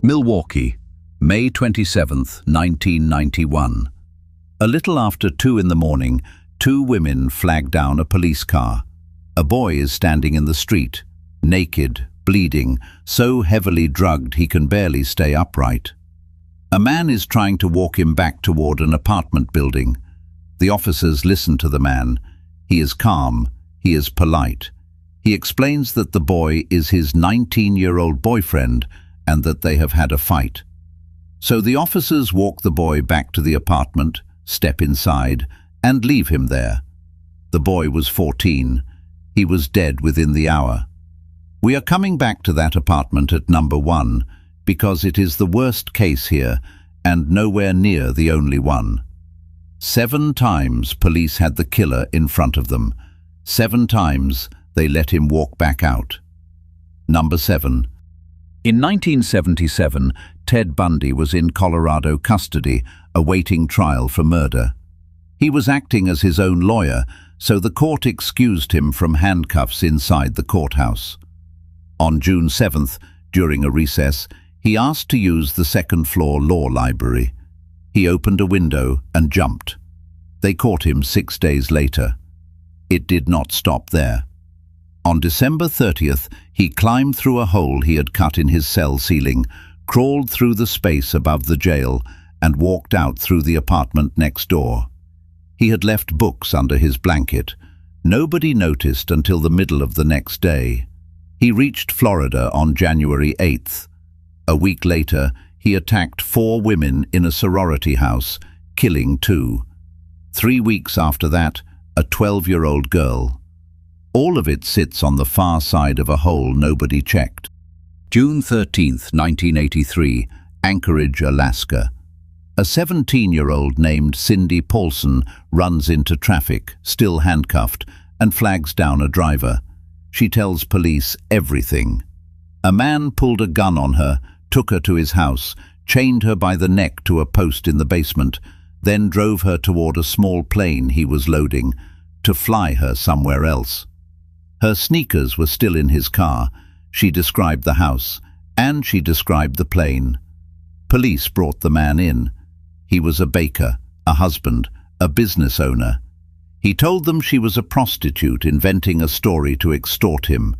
Milwaukee, May 27, 1991. A little after 2 in the morning, 2 women flag down a police car. A boy is standing in the street, naked, bleeding, so heavily drugged he can barely stay upright. A man is trying to walk him back toward an apartment building. The officers listen to the man. He is calm, he is polite. He explains that the boy is his 19-year-old boyfriend and that they have had a fight. So the officers walk the boy back to the apartment, step inside, and leave him there. The boy was 14. He was dead within the hour. We are coming back to that apartment at number 1 because it is the worst case here and nowhere near the only one. 7 times police had the killer in front of them. 7 times they let him walk back out. Number 7. In 1977, Ted Bundy was in Colorado custody, awaiting trial for murder. He was acting as his own lawyer, so the court excused him from handcuffs inside the courthouse. On June 7th, during a recess, he asked to use the second-floor law library. He opened a window and jumped. They caught him 6 days later. It did not stop there. On December 30th, he climbed through a hole he had cut in his cell ceiling, crawled through the space above the jail, and walked out through the apartment next door. He had left books under his blanket. Nobody noticed until the middle of the next day. He reached Florida on January 8th. A week later, he attacked 4 women in a sorority house, killing 2. 3 weeks after that, a 12-year-old girl. All of it sits on the far side of a hole nobody checked. June 13, 1983, Anchorage, Alaska. A 17-year-old named Cindy Paulson runs into traffic, still handcuffed, and flags down a driver. She tells police everything. A man pulled a gun on her, took her to his house, chained her by the neck to a post in the basement, then drove her toward a small plane he was loading to fly her somewhere else. Her sneakers were still in his car. She described the house, and she described the plane. Police brought the man in. He was a baker, a husband, a business owner. He told them she was a prostitute inventing a story to extort him,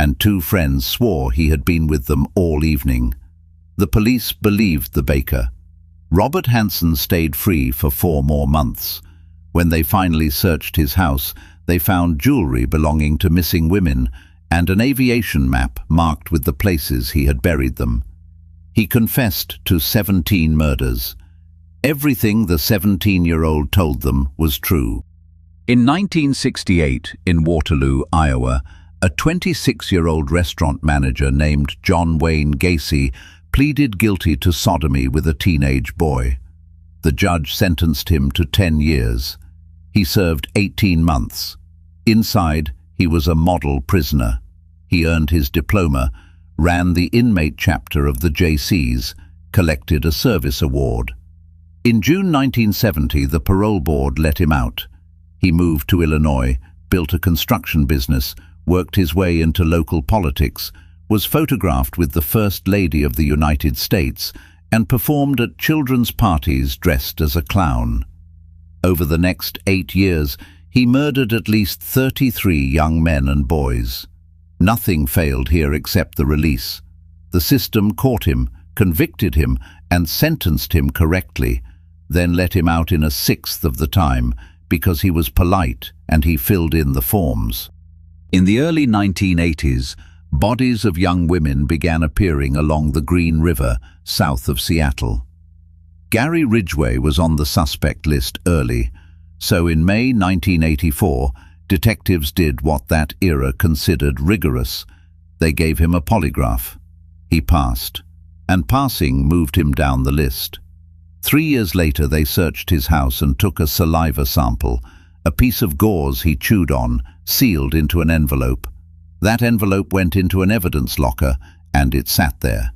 and 2 friends swore he had been with them all evening. The police believed the baker. Robert Hansen stayed free for 4 more months. When they finally searched his house, they found jewelry belonging to missing women and an aviation map marked with the places he had buried them. He confessed to 17 murders. Everything the 17-year-old told them was true. In 1968, in Waterloo, Iowa, a 26-year-old restaurant manager named John Wayne Gacy pleaded guilty to sodomy with a teenage boy. The judge sentenced him to 10 years. He served 18 months. Inside, he was a model prisoner. He earned his diploma, ran the inmate chapter of the JCs, collected a service award. In June 1970, the parole board let him out. He moved to Illinois, built a construction business, worked his way into local politics, was photographed with the First Lady of the United States, and performed at children's parties dressed as a clown. Over the next 8 years, he murdered at least 33 young men and boys. Nothing failed here except the release. The system caught him, convicted him, and sentenced him correctly, then let him out in a sixth of the time because he was polite and he filled in the forms. In the early 1980s, bodies of young women began appearing along the Green River, south of Seattle. Gary Ridgway was on the suspect list early, so in May 1984, detectives did what that era considered rigorous. They gave him a polygraph. He passed, and passing moved him down the list. 3 years later, they searched his house and took a saliva sample, a piece of gauze he chewed on, sealed into an envelope. That envelope went into an evidence locker, and it sat there.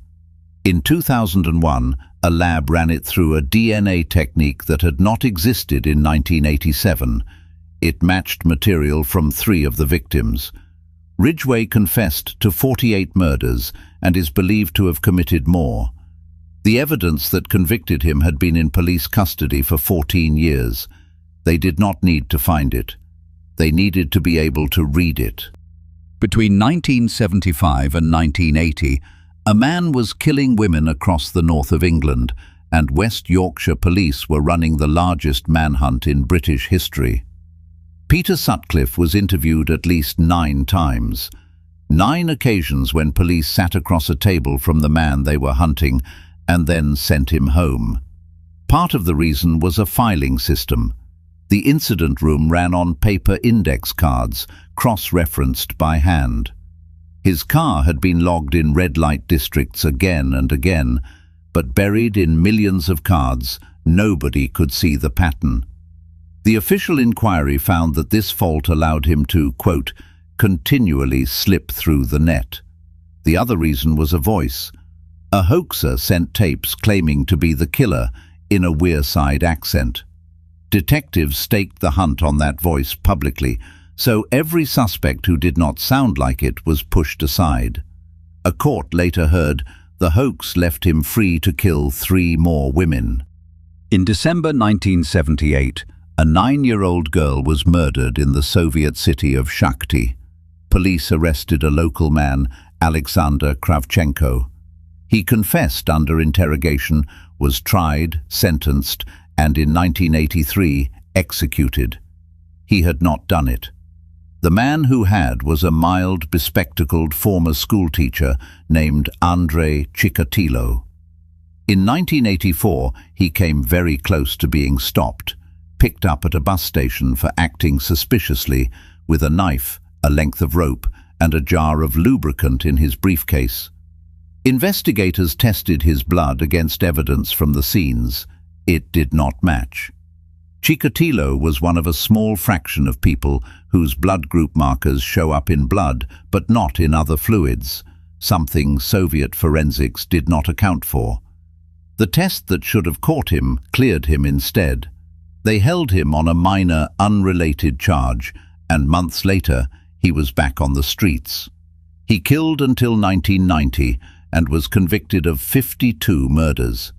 In 2001, a lab ran it through a DNA technique that had not existed in 1987. It matched material from 3 of the victims. Ridgway confessed to 48 murders and is believed to have committed more. The evidence that convicted him had been in police custody for 14 years. They did not need to find it. They needed to be able to read it. Between 1975 and 1980, a man was killing women across the north of England, and West Yorkshire police were running the largest manhunt in British history. Peter Sutcliffe was interviewed at least 9 times. 9 occasions when police sat across a table from the man they were hunting and then sent him home. Part of the reason was a filing system. The incident room ran on paper index cards, cross-referenced by hand. His car had been logged in red light districts again and again, but buried in millions of cards, nobody could see the pattern. The official inquiry found that this fault allowed him to, quote, continually slip through the net. The other reason was a voice. A hoaxer sent tapes claiming to be the killer in a Wearside accent. Detectives staked the hunt on that voice publicly, so every suspect who did not sound like it was pushed aside. A court later heard the hoax left him free to kill 3 more women. In December 1978, a 9-year-old girl was murdered in the Soviet city of Shakhty. Police arrested a local man, Alexander Kravchenko. He confessed under interrogation, was tried, sentenced, and in 1983 executed. He had not done it. The man who had was a mild, bespectacled former schoolteacher named Andrei Chikatilo. In 1984, he came very close to being stopped, picked up at a bus station for acting suspiciously with a knife, a length of rope, and a jar of lubricant in his briefcase. Investigators tested his blood against evidence from the scenes. It did not match. Chikatilo was one of a small fraction of people whose blood group markers show up in blood but not in other fluids, something Soviet forensics did not account for. The test that should have caught him cleared him instead. They held him on a minor, unrelated charge, and months later he was back on the streets. He killed until 1990 and was convicted of 52 murders.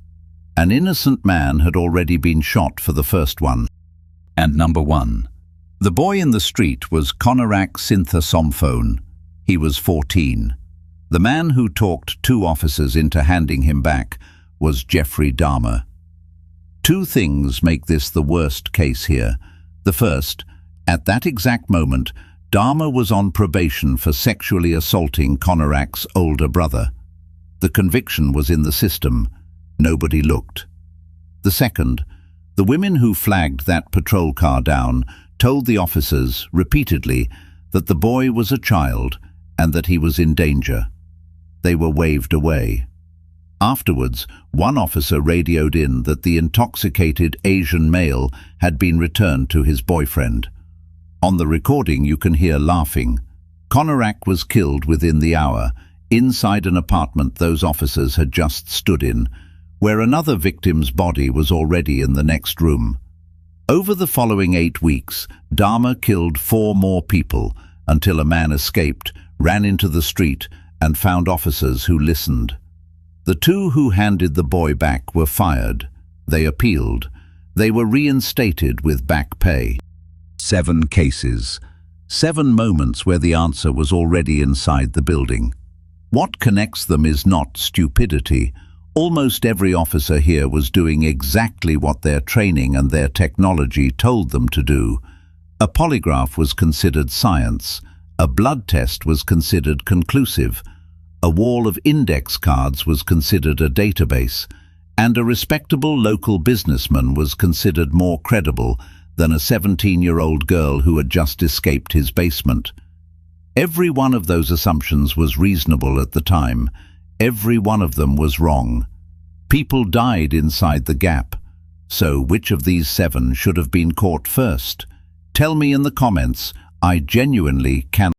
An innocent man had already been shot for the first one. And number 1. The boy in the street was Konorak Synthasomphone. He was 14. The man who talked 2 officers into handing him back was Jeffrey Dahmer. 2 things make this the worst case here. The first, at that exact moment, Dahmer was on probation for sexually assaulting Konorak's older brother. The conviction was in the system. Nobody looked. The second, the women who flagged that patrol car down told the officers repeatedly that the boy was a child and that he was in danger. They were waved away. Afterwards, one officer radioed in that the intoxicated Asian male had been returned to his boyfriend. On the recording you can hear laughing. Konorak was killed within the hour, inside an apartment those officers had just stood in, where another victim's body was already in the next room. Over the following 8 weeks, Dahmer killed 4 more people until a man escaped, ran into the street, and found officers who listened. The 2 who handed the boy back were fired. They appealed. They were reinstated with back pay. 7 cases. 7 moments where the answer was already inside the building. What connects them is not stupidity. Almost every officer here was doing exactly what their training and their technology told them to do. A polygraph was considered science. A blood test was considered conclusive. A wall of index cards was considered a database. And a respectable local businessman was considered more credible than a 17-year-old girl who had just escaped his basement. Every one of those assumptions was reasonable at the time. Every one of them was wrong. People died inside the gap. So which of these 7 should have been caught first? Tell me in the comments. I genuinely cannot.